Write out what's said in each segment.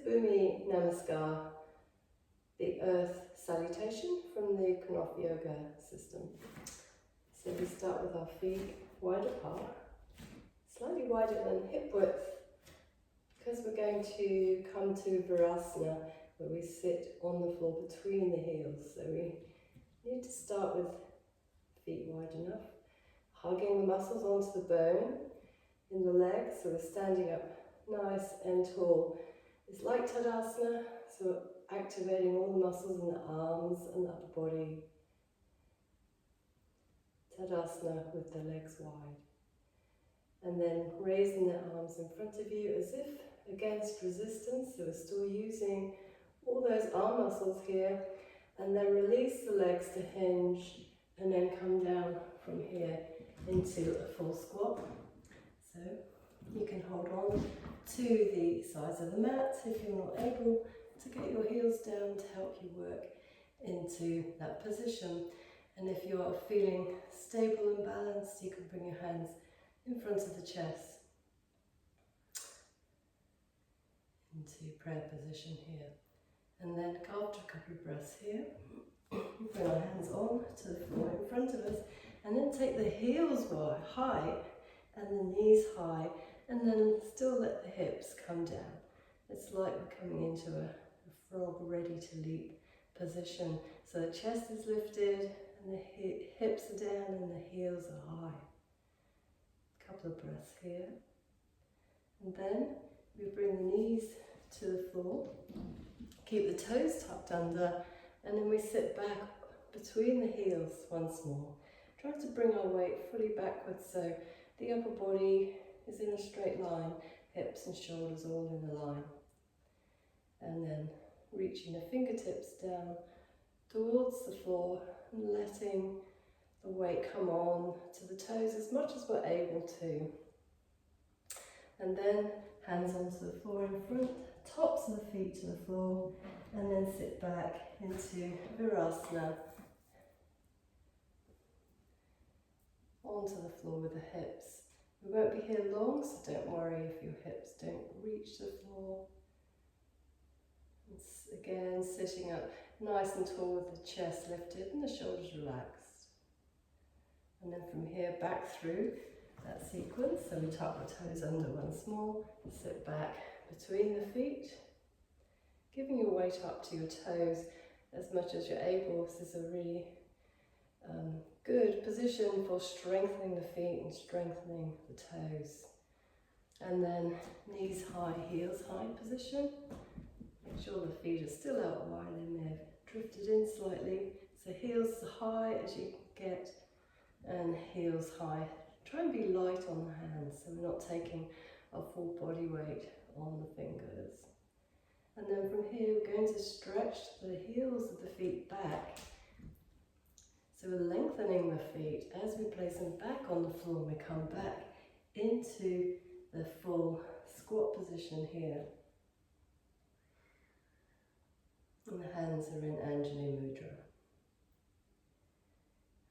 Bhumi Namaskar, the Earth Salutation from the Knopf Yoga system. So we start with our feet wide apart, slightly wider than hip width, because we're going to come to Virasana, where we sit on the floor between the heels. So we need to start with feet wide enough, hugging the muscles onto the bone in the legs, so we're standing up nice and tall. It's like Tadasana, so activating all the muscles in the arms and the upper body. Tadasana with the legs wide. And then raising the arms in front of you as if against resistance, so we're still using all those arm muscles here, and then release the legs to hinge and then come down from here into a full squat. So you can hold on to the sides of the mat if you're not able to get your heels down to help you work into that position. And if you are feeling stable and balanced, you can bring your hands in front of the chest into prayer position here. And then after a couple of breaths here, we bring our hands on to the floor in front of us, and then take the heels high and the knees high, and then still let the hips come down. It's like we're coming into a frog ready to leap position. So the chest is lifted and the hips are down and the heels are high. A couple of breaths here. And then we bring the knees to the floor. Keep the toes tucked under, and then we sit back between the heels once more. Try to bring our weight fully backwards so the upper body is in a straight line, hips and shoulders all in a line. And then reaching the fingertips down towards the floor and letting the weight come on to the toes as much as we're able to. And then hands onto the floor in front, tops of the feet to the floor, and then sit back into Virasana. Onto the floor with the hips. We won't be here long, so don't worry if your hips don't reach the floor. It's again sitting up nice and tall with the chest lifted and the shoulders relaxed. And then from here back through that sequence, so we tuck the toes under once more, sit back between the feet, giving your weight up to your toes as much as you're able. This is a really good position for strengthening the feet and strengthening the toes. And then knees high, heels high position. Make sure the feet are still out wide, they may have drifted in slightly. So heels high as you can get, and heels high. Try and be light on the hands, so we're not taking our full body weight on the fingers. And then from here we're going to stretch the heels of the feet back. So we're lengthening the feet as we place them back on the floor. We come back into the full squat position here. And the hands are in Anjali Mudra.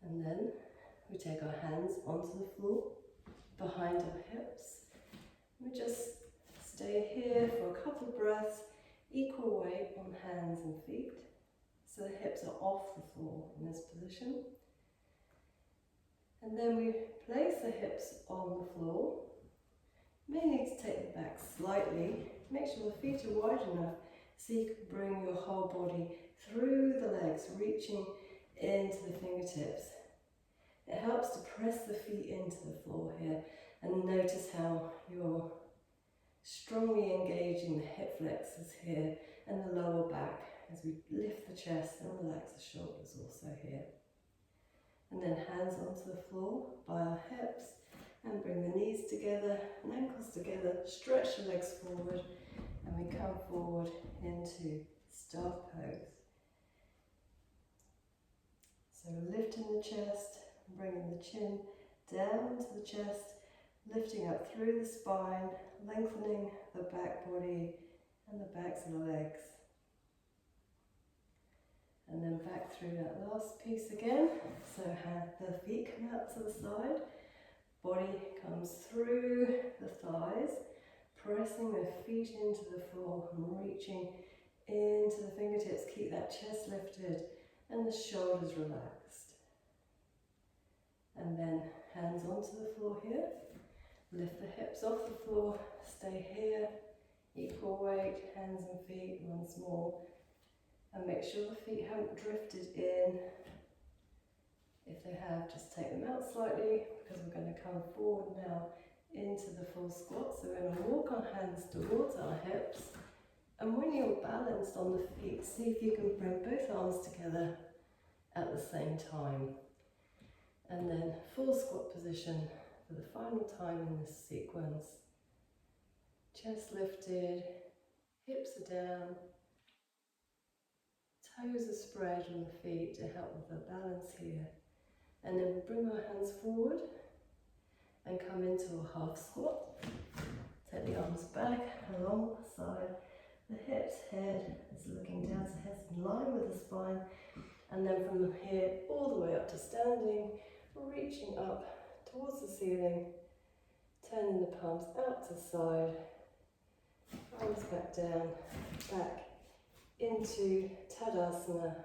And then we take our hands onto the floor, behind our hips. We just stay here for a couple of breaths, equal weight on hands and feet. So the hips are off the floor in this position. And then we place the hips on the floor. You may need to take them back slightly. Make sure the feet are wide enough so you can bring your whole body through the legs, reaching into the fingertips. It helps to press the feet into the floor here, and notice how you're strongly engaging the hip flexors here and the lower back as we lift the chest and relax the shoulders also here. And then hands onto the floor by our hips, and bring the knees together and ankles together, stretch the legs forward, and we come forward into staff pose. So we're lifting the chest, bringing the chin down to the chest, lifting up through the spine, lengthening the back body and the backs of the legs. And then back through that last piece again. So the feet come out to the side, body comes through the thighs, pressing their feet into the floor and reaching into the fingertips. Keep that chest lifted and the shoulders relaxed. And then hands onto the floor here. Lift the hips off the floor. Stay here. Equal weight, hands and feet once more. And make sure the feet haven't drifted in. If they have, just take them out slightly, because we're going to come forward now into the full squat. So we're going to walk our hands towards our hips. And when you're balanced on the feet, see if you can bring both arms together at the same time. And then full squat position for the final time in this sequence. Chest lifted, hips are down, toes are spread on the feet to help with the balance here. And then bring our hands forward and come into a half squat. Take the arms back alongside the hips, head is looking down, so head's in line with the spine. And then from here all the way up to standing, reaching up towards the ceiling, turning the palms out to side, arms back down, back into Tadasana.